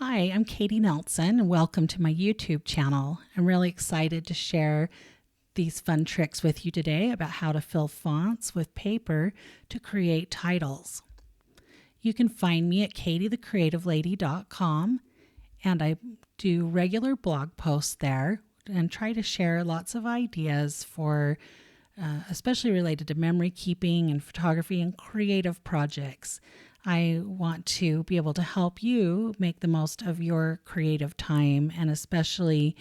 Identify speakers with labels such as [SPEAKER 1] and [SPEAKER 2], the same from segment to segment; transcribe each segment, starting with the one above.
[SPEAKER 1] Hi, I'm Katie Nelson, and welcome to my YouTube channel. I'm really excited to share these fun tricks with you today about how to fill fonts with paper to create titles. You can find me at katiethecreativelady.com, and I do regular blog posts there and try to share lots of ideas for especially related to memory keeping and photography and creative projects. I want to be able to help you make the most of your creative time and especially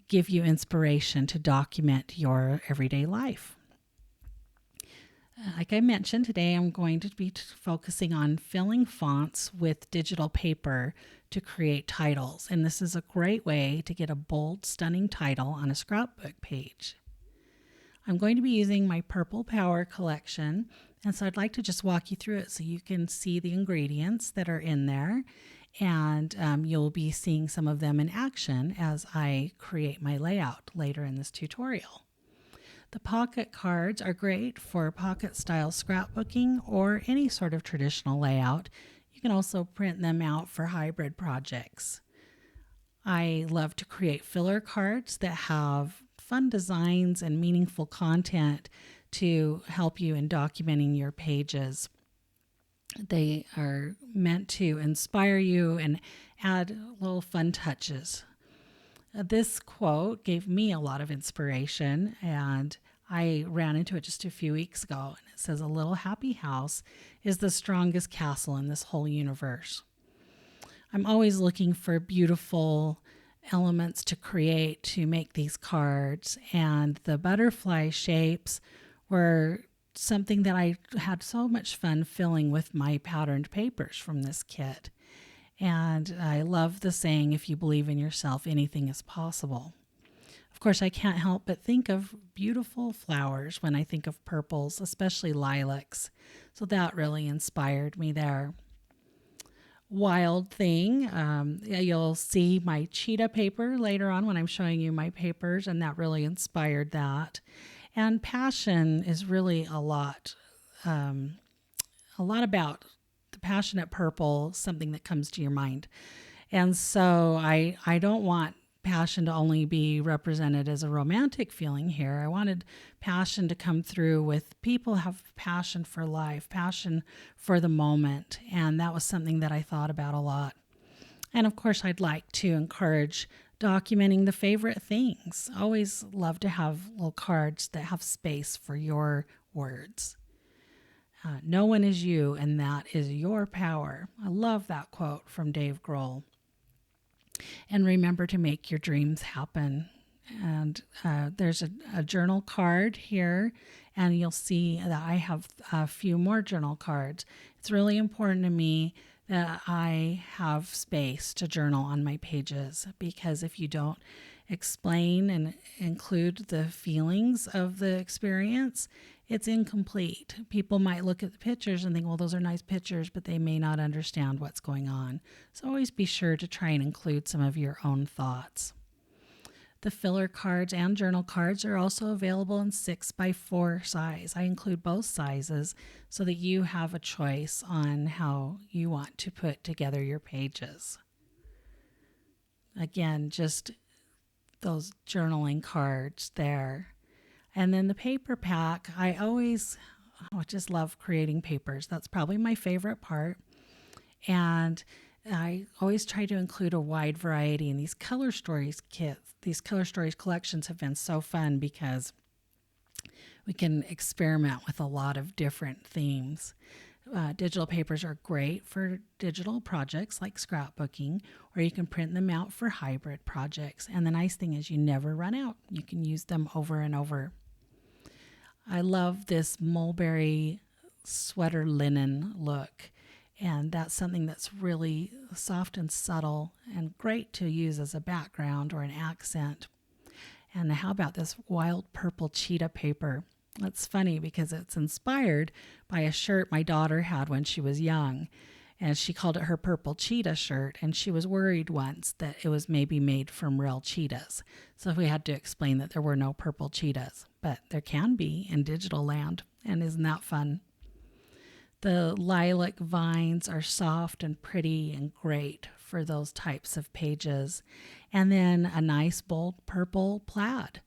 [SPEAKER 1] give you inspiration to document your everyday life. Like I mentioned, today I'm going to be focusing on filling fonts with digital paper to create titles. And this is a great way to get a bold, stunning title on a scrapbook page. I'm going to be using my Purple Power collection, and so I'd like to just walk you through it so you can see the ingredients that are in there, and you'll be seeing some of them in action as I create my layout later in this tutorial. The pocket cards are great for pocket style scrapbooking or any sort of traditional layout. You can also print them out for hybrid projects. I love to create filler cards that have fun designs and meaningful content to help you in documenting your pages. They are meant to inspire you and add little fun touches. This quote gave me a lot of inspiration, and I ran into it just a few weeks ago. And it says, "A little happy house is the strongest castle in this whole universe." I'm always looking for beautiful elements to create to make these cards, and the butterfly shapes were something that I had so much fun filling with my patterned papers from this kit. And I love the saying, if you believe in yourself, anything is possible. Of course, I can't help but think of beautiful flowers when I think of purples, especially lilacs. So that really inspired me there. Wild thing, you'll see my cheetah paper later on when I'm showing you my papers, and that really inspired that. And passion is really a lot about the passionate purple, something that comes to your mind. And so I don't want passion to only be represented as a romantic feeling here. I wanted passion to come through with people have passion for life, passion for the moment. And that was something that I thought about a lot. And of course, I'd like to encourage documenting the favorite things. Always love to have little cards that have space for your words. No one is you, and that is your power. I love that quote from Dave Grohl. And remember to make your dreams happen. And there's a journal card here, and you'll see that I have a few more journal cards. It's really important to me that I have space to journal on my pages, because if you don't explain and include the feelings of the experience, it's incomplete. People might look at the pictures and think, well, those are nice pictures, but they may not understand what's going on. So always be sure to try and include some of your own thoughts. The filler cards and journal cards are also available in 6x4 size. I include both sizes so that you have a choice on how you want to put together your pages. Again, just those journaling cards there. And then the paper pack, I just love creating papers. That's probably my favorite part. And I always try to include a wide variety in these Color Stories kits. These Color Stories collections have been so fun because we can experiment with a lot of different themes. Digital papers are great for digital projects like scrapbooking, or you can print them out for hybrid projects. And the nice thing is you never run out. You can use them over and over. I love this mulberry sweater linen look, and that's something that's really soft and subtle and great to use as a background or an accent. And how about this wild purple cheetah paper? It's funny because it's inspired by a shirt my daughter had when she was young, and she called it her purple cheetah shirt, and she was worried once that it was maybe made from real cheetahs. So we had to explain that there were no purple cheetahs, but there can be in digital land, and isn't that fun? The lilac vines are soft and pretty and great for those types of pages. And then a nice bold purple plaid.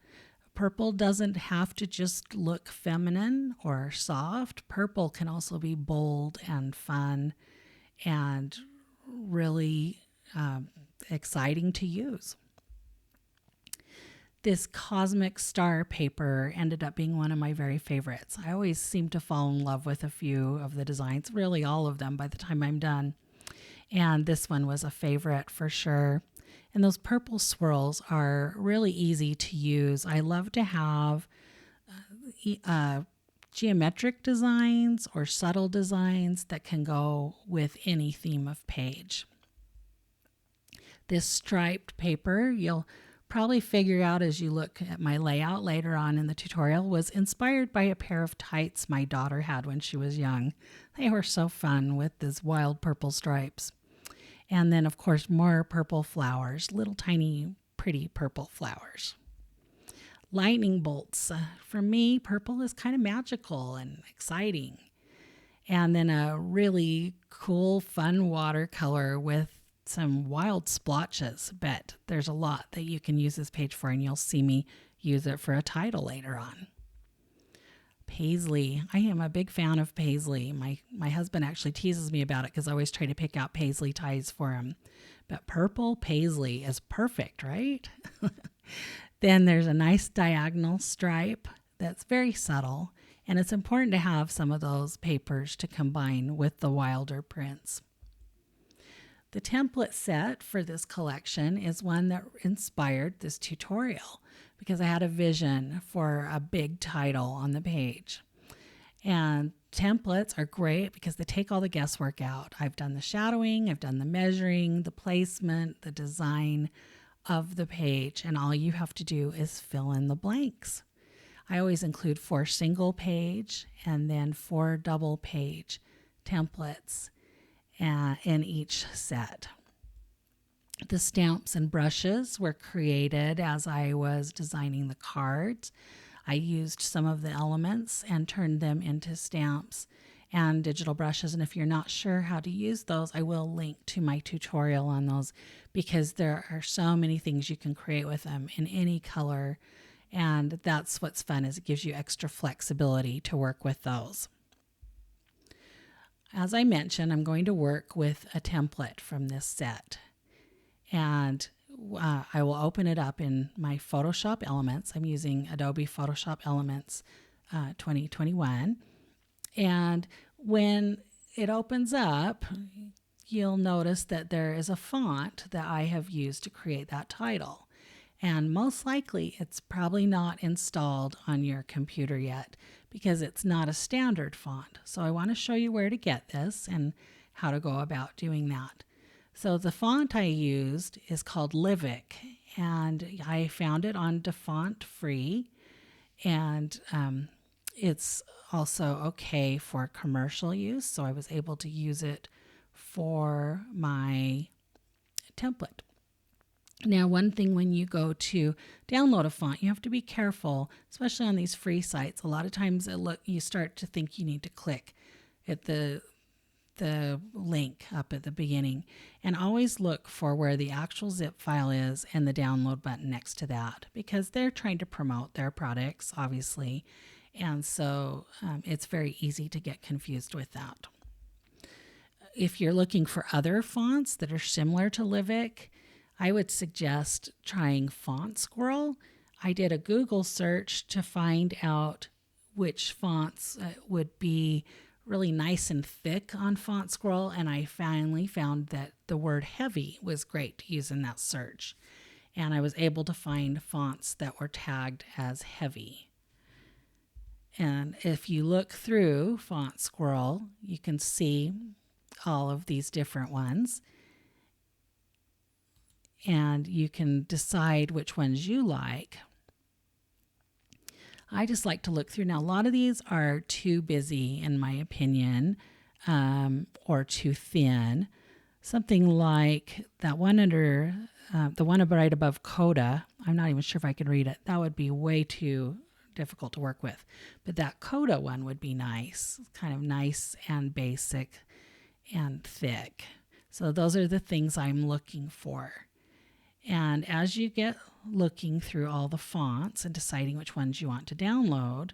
[SPEAKER 1] Purple doesn't have to just look feminine or soft. Purple can also be bold and fun and really exciting to use. This cosmic star paper ended up being one of my very favorites. I always seem to fall in love with a few of the designs, really all of them by the time I'm done. And this one was a favorite for sure. And those purple swirls are really easy to use. I love to have geometric designs or subtle designs that can go with any theme of page. This striped paper, you'll probably figure out as you look at my layout later on in the tutorial, was inspired by a pair of tights my daughter had when she was young. They were so fun with these wild purple stripes. And then, of course, more purple flowers, little tiny pretty purple flowers. Lightning bolts. For me, purple is kind of magical and exciting. And then a really cool, fun watercolor with some wild splotches. But there's a lot that you can use this page for, and you'll see me use it for a title later on. Paisley. I am a big fan of paisley. My husband actually teases me about it because I always try to pick out paisley ties for him. But purple paisley is perfect, right? Then there's a nice diagonal stripe that's very subtle, and it's important to have some of those papers to combine with the wilder prints. The template set for this collection is one that inspired this tutorial because I had a vision for a big title on the page. And templates are great because they take all the guesswork out. I've done the shadowing, I've done the measuring, the placement, the design of the page, and all you have to do is fill in the blanks. I always include 4 single page and then 4 double page templates in each set. The stamps and brushes were created as I was designing the cards. I used some of the elements and turned them into stamps and digital brushes. And if you're not sure how to use those, I will link to my tutorial on those because there are so many things you can create with them in any color. And that's what's fun, is it gives you extra flexibility to work with those. As I mentioned, I'm going to work with a template from this set. And I will open it up in my Photoshop Elements. I'm using Adobe Photoshop Elements 2021. And when it opens up, you'll notice that there is a font that I have used to create that title. And most likely it's probably not installed on your computer yet because it's not a standard font. So I want to show you where to get this and how to go about doing that. So the font I used is called Livic, and I found it on DaFont Free, and it's also okay for commercial use, so I was able to use it for my template. Now, one thing when you go to download a font, you have to be careful, especially on these free sites. A lot of times you start to think you need to click at the link up at the beginning, and always look for where the actual zip file is and the download button next to that, because they're trying to promote their products, obviously, and so it's very easy to get confused with that. If you're looking for other fonts that are similar to Livic, I would suggest trying Font Squirrel. I did a Google search to find out which fonts would be really nice and thick on Font Squirrel, and I finally found that the word heavy was great to use in that search. And I was able to find fonts that were tagged as heavy. And if you look through Font Squirrel, you can see all of these different ones. And you can decide which ones you like. I just like to look through. Now, a lot of these are too busy, in my opinion, or too thin. Something like that one under, the one right above Coda. I'm not even sure if I can read it. That would be way too difficult to work with. But that Coda one would be nice, kind of nice and basic and thick. So those are the things I'm looking for. And as you get looking through all the fonts and deciding which ones you want to download,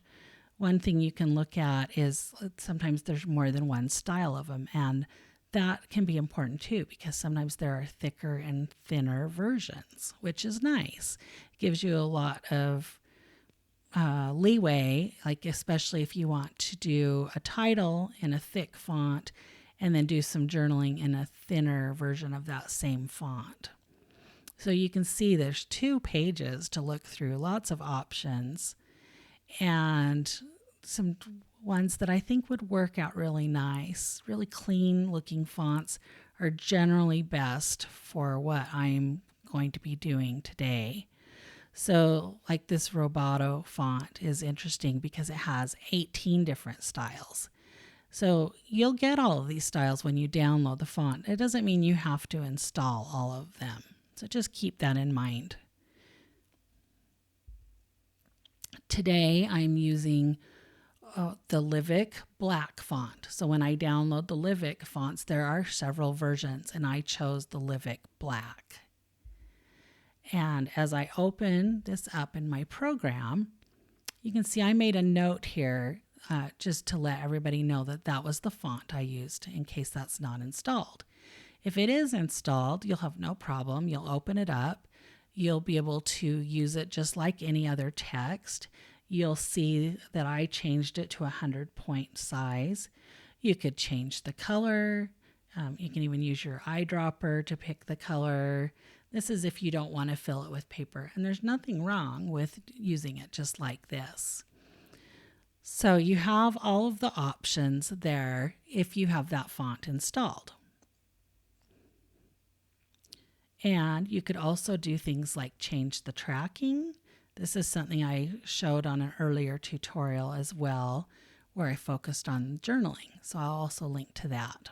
[SPEAKER 1] one thing you can look at is sometimes there's more than one style of them. And that can be important too, because sometimes there are thicker and thinner versions, which is nice. It gives you a lot of leeway, like especially if you want to do a title in a thick font and then do some journaling in a thinner version of that same font. So you can see there's 2 pages to look through, lots of options, and some ones that I think would work out really nice. Really clean looking fonts are generally best for what I'm going to be doing today. So like this Roboto font is interesting because it has 18 different styles. So you'll get all of these styles when you download the font. It doesn't mean you have to install all of them. So just keep that in mind. Today I'm using the Livic black font. So when I download the Livic fonts, there are several versions and I chose the Livic black. And as I open this up in my program, you can see I made a note here just to let everybody know that that was the font I used in case that's not installed. If it is installed, you'll have no problem. You'll open it up. You'll be able to use it just like any other text. You'll see that I changed it to 100-point size. You could change the color. You can even use your eyedropper to pick the color. This is if you don't want to fill it with paper. And there's nothing wrong with using it just like this. So you have all of the options there if you have that font installed. And you could also do things like change the tracking. This is something I showed on an earlier tutorial as well, where I focused on journaling. So I'll also link to that.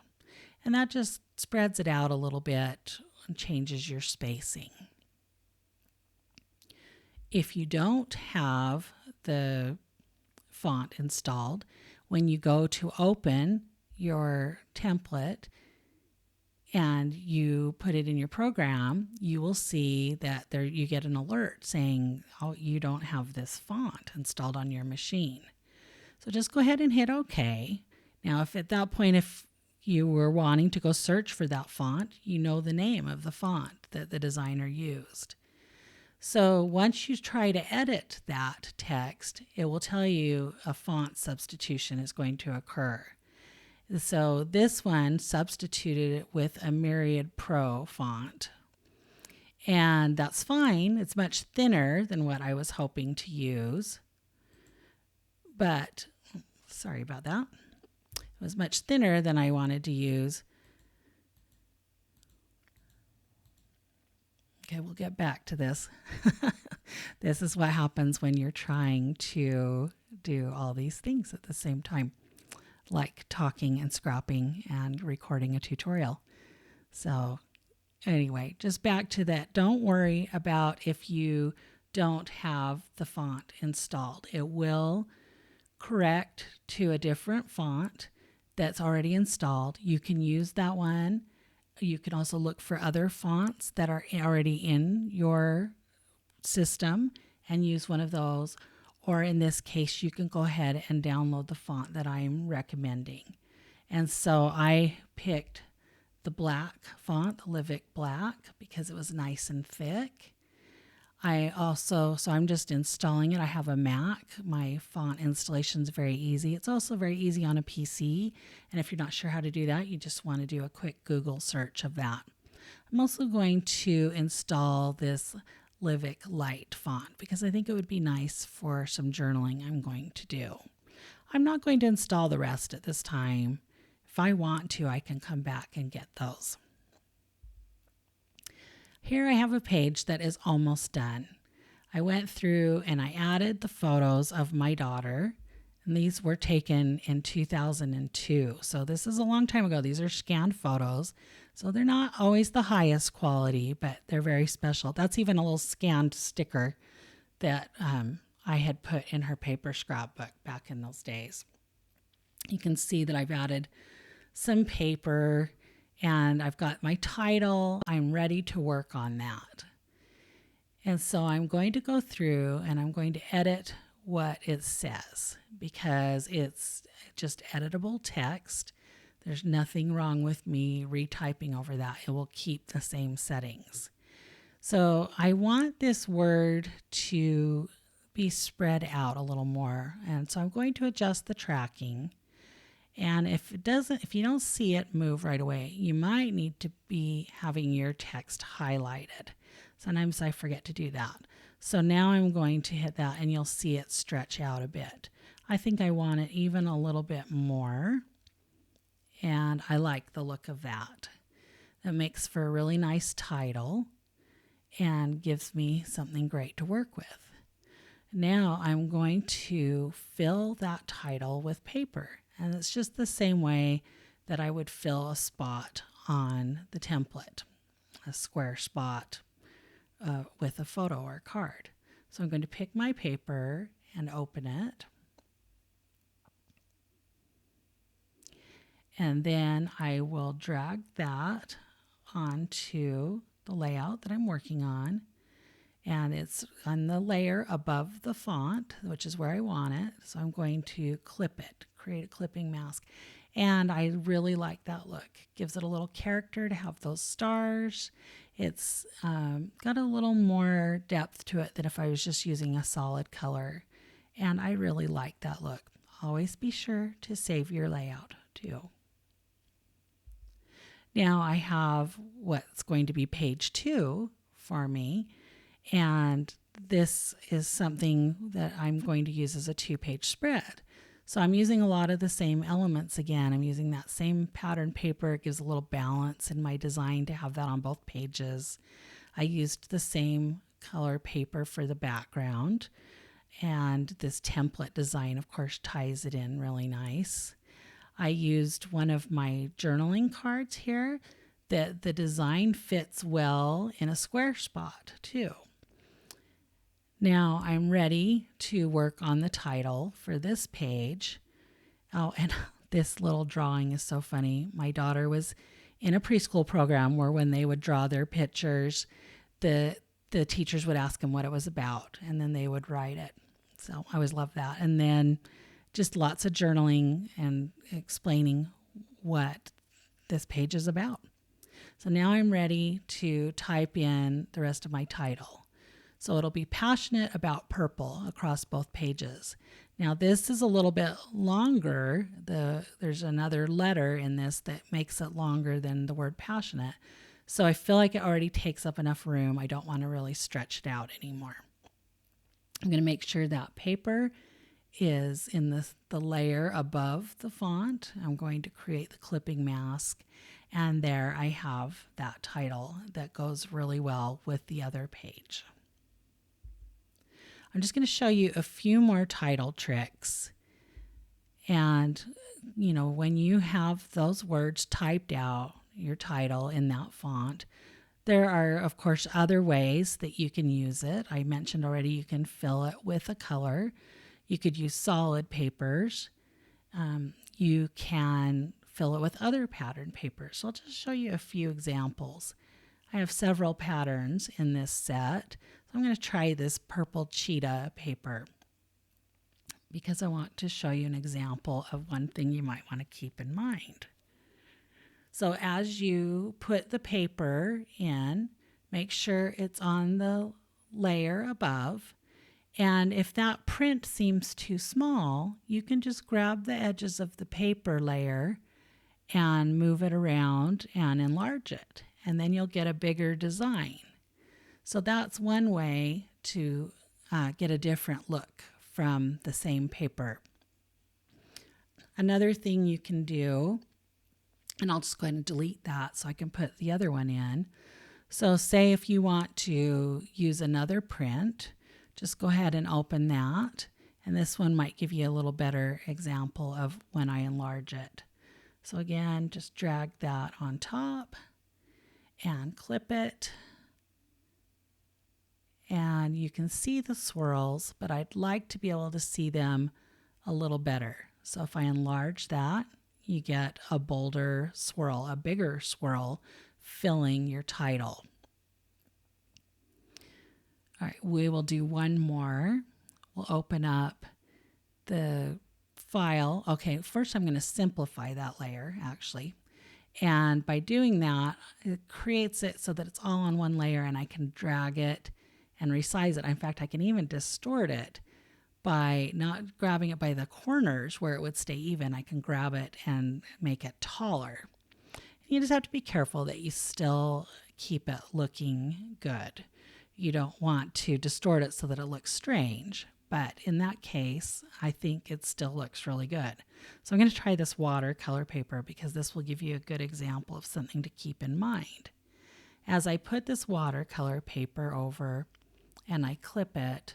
[SPEAKER 1] And that just spreads it out a little bit and changes your spacing. If you don't have the font installed, when you go to open your template and you put it in your program, you will see that there you get an alert saying, oh, you don't have this font installed on your machine. So just go ahead and hit OK. Now, if at that point, if you were wanting to go search for that font, you know the name of the font that the designer used. So once you try to edit that text, it will tell you a font substitution is going to occur. So this one substituted it with a Myriad Pro font. And that's fine. It's much thinner than what I was hoping to use. But, sorry about that. It was much thinner than I wanted to use. Okay, we'll get back to this. This is what happens when you're trying to do all these things at the same time, like talking and scrapping and recording a tutorial. So anyway, just back to that. Don't worry about if you don't have the font installed. It will correct to a different font that's already installed. You can use that one. You can also look for other fonts that are already in your system and use one of those. Or in this case, you can go ahead and download the font that I'm recommending. And so I picked the black font, the Livic Black, because it was nice and thick. So I'm just installing it. I have a Mac. My font installation is very easy. It's also very easy on a PC. And if you're not sure how to do that, you just want to do a quick Google search of that. I'm also going to install this Livic Light font because I think it would be nice for some journaling I'm going to do. I'm not going to install the rest at this time. If I want to, I can come back and get those. Here I have a page that is almost done. I went through and I added the photos of my daughter, and these were taken in 2002. So this is a long time ago. These are scanned photos. So they're not always the highest quality, but they're very special. That's even a little scanned sticker that I had put in her paper scrapbook back in those days. You can see that I've added some paper And I've got my title. I'm ready to work on that. And so I'm going to go through and I'm going to edit what it says because it's just editable text. There's nothing wrong with me retyping over that. It will keep the same settings. So I want this word to be spread out a little more. And so I'm going to adjust the tracking. And if you don't see it move right away, you might need to be having your text highlighted. Sometimes I forget to do that. So now I'm going to hit that and you'll see it stretch out a bit. I think I want it even a little bit more. And I like the look of that. That makes for a really nice title and gives me something great to work with. Now I'm going to fill that title with paper. And it's just the same way that I would fill a spot on the template, a square spot with a photo or card. So I'm going to pick my paper and open it. And then I will drag that onto the layout that I'm working on. And it's on the layer above the font, which is where I want it. So I'm going to clip it, create a clipping mask. And I really like that look. Gives it a little character to have those stars. It's got a little more depth to it than if I was just using a solid color. And I really like that look. Always be sure to save your layout too. Now I have what's going to be page 2 for me. And this is something that I'm going to use as a 2-page spread. So I'm using a lot of the same elements again. I'm using that same pattern paper. It gives a little balance in my design to have that on both pages. I used the same color paper for the background. And this template design, of course, ties it in really nice. I used one of my journaling cards here. The design fits well in a square spot too. Now I'm ready to work on the title for this page. Oh, and this little drawing is so funny. My daughter was in a preschool program where when they would draw their pictures, the teachers would ask them what it was about, and then they would write it. So I always love that. And then just lots of journaling and explaining what this page is about. So now I'm ready to type in the rest of my title. So it'll be passionate about purple across both pages. Now this is a little bit longer. There's another letter in this that makes it longer than the word passionate. So I feel like it already takes up enough room. I don't want to really stretch it out anymore. I'm going to make sure that paper is in the layer above the font. I'm going to create the clipping mask. And there I have that title that goes really well with the other page. I'm just going to show you a few more title tricks. And, you know, when you have those words typed out, your title in that font, there are, of course, other ways that you can use it. I mentioned already you can fill it with a color. You could use solid papers. You can fill it with other pattern papers. So I'll just show you a few examples. I have several patterns in this set. So I'm going to try this purple cheetah paper because I want to show you an example of one thing you might want to keep in mind. So as you put the paper in, make sure it's on the layer above. And if that print seems too small, you can just grab the edges of the paper layer and move it around and enlarge it. And then you'll get a bigger design. So that's one way to get a different look from the same paper. Another thing you can do, and I'll just go ahead and delete that so I can put the other one in. So say if you want to use another print, just go ahead and open that. And this one might give you a little better example of when I enlarge it. So again, just drag that on top and clip it. And you can see the swirls, but I'd like to be able to see them a little better. So if I enlarge that, you get a bolder swirl, a bigger swirl filling your title. All right, we will do one more. We'll open up the file. Okay, first I'm going to simplify that layer actually. And by doing that, it creates it so that it's all on one layer and I can drag it and resize it. In fact, I can even distort it by not grabbing it by the corners where it would stay even. I can grab it and make it taller. You just have to be careful that you still keep it looking good. You don't want to distort it so that it looks strange. But in that case, I think it still looks really good. So I'm going to try this watercolor paper because this will give you a good example of something to keep in mind. As I put this watercolor paper over and I clip it,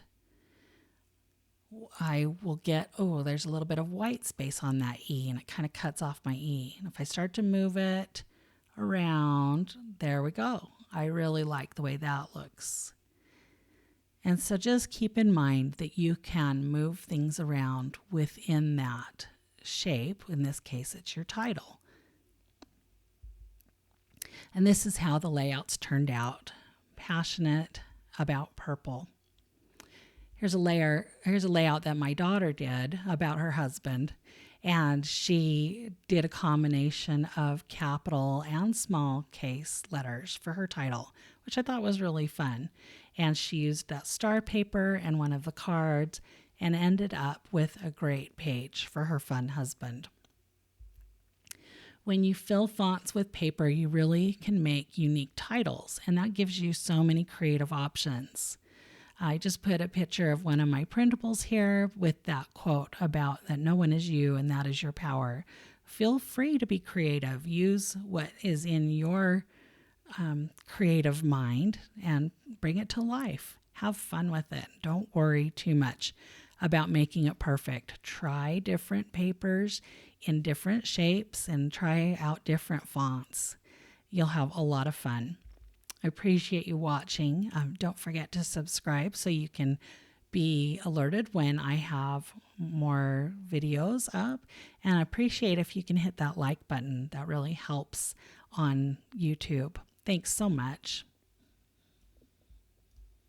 [SPEAKER 1] I will get, oh, there's a little bit of white space on that E and it kind of cuts off my E. And if I start to move it around, there we go. I really like the way that looks. And so just keep in mind that you can move things around within that shape. In this case, it's your title. And this is how the layouts turned out. Passionate about purple. Here's a layout that my daughter did about her husband. And she did a combination of capital and small case letters for her title, which I thought was really fun. And she used that star paper and one of the cards and ended up with a great page for her fun husband. When you fill fonts with paper, you really can make unique titles, and that gives you so many creative options. I just put a picture of one of my printables here with that quote about that no one is you and that is your power. Feel free to be creative. Use what is in your creative mind and bring it to life. Have fun with it. Don't worry too much about making it perfect. Try different papers in different shapes and try out different fonts. You'll have a lot of fun. I appreciate you watching. Don't forget to subscribe so you can be alerted when I have more videos up. And I appreciate if you can hit that like button. That really helps on YouTube. Thanks so much.